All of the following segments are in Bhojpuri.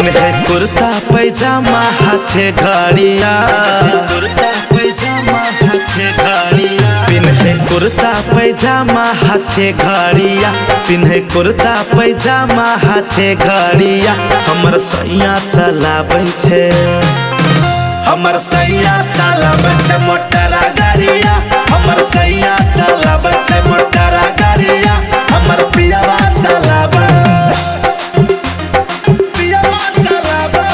पिन्हे कुर्ता पैजामा हाथे घड़िया, कुर्ता पैजामा हाथे घड़िया, पिन्हे कुर्ता पैजामा हाथे घड़िया, पिन्हे कुर्ता पैजामा हाथे घड़िया। हमर सैया चलाबै छे, हमर सैया चलाबै छे मोटरा गाड़िया, हमर सैया चलाबै छे मोटरा गाड़िया। हमर पियावा चलाबै, पियावा चलाबै,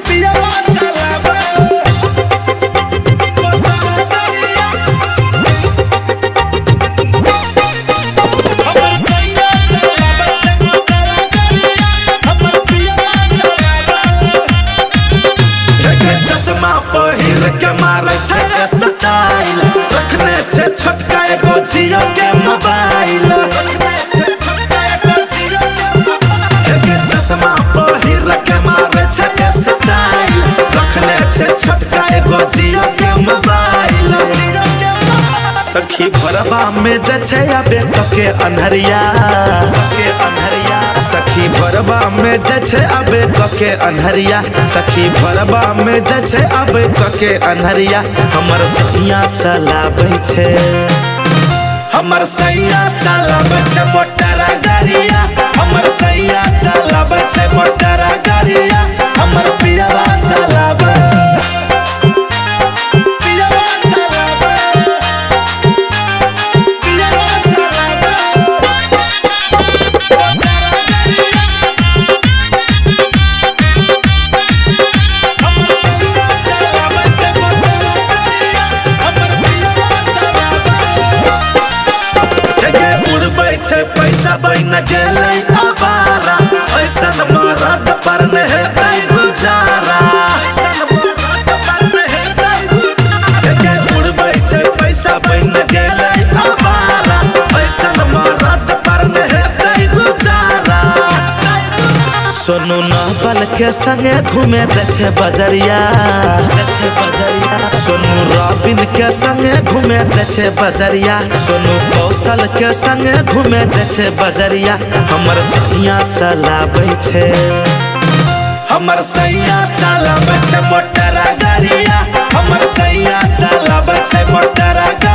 पियावा चलाबै मोटरा गाड़िया। हमर सैया चलाबै छे मोटरा गाड़िया, हमर पियावा चलाबै। चश्मा पहिर के मारे छे स्टाइल, रखने छे छोटका एगो जियो के मोबाइल, रखने छे छोटका एगो जियो के मोबाइल। चश्मा पहिर के मारे छे स्टाइल, रखने छे छोटका एगो जियो के मोबाइल। सखी भरवा में जे छे अबे के अन्हरिया, के अन्हरिया। सखी भरवा में जे छे अबे के अन्हरिया, सखी भरवा में जे छे अबे के अन्हरिया। हमर सैया चलाबै छे, हमर सैया चलाबै छे मोटरा गाड़िया, हमर सैया चलाबै छे मोटरा गाड़िया। हमर पियावा चलाबै, पियावा चलाबै, पियावा चलाबै मोटरा गाड़िया। हमर सैया चलाबै छे मोटरा गाड़िया, हमर पियावा चलाबै। के उड़बै छे पैसा बन गेलै आवारा, ऐसन मरद पर ने हेतै गुजारा, ऐसन मरद पर ने हेतै गुजारा। के उड़बै छे पैसा बन गेलै आवारा, ऐसन मरद पर ने हेतै गुजारा। सोनू नावल के संगे घूमे जे छे बजरिया, जे छे बजरिया। सोनू रॉबिन के संगे घूमे जे छे बजरिया, सोनू कौशल के संगे घूमे जे छे बजरिया। हमर सैया चलाबै छे, हमर सैया चलाबै छे मोटरा गाड़िया, हमर सैया चलाबै छे मोटरा गाड़िया।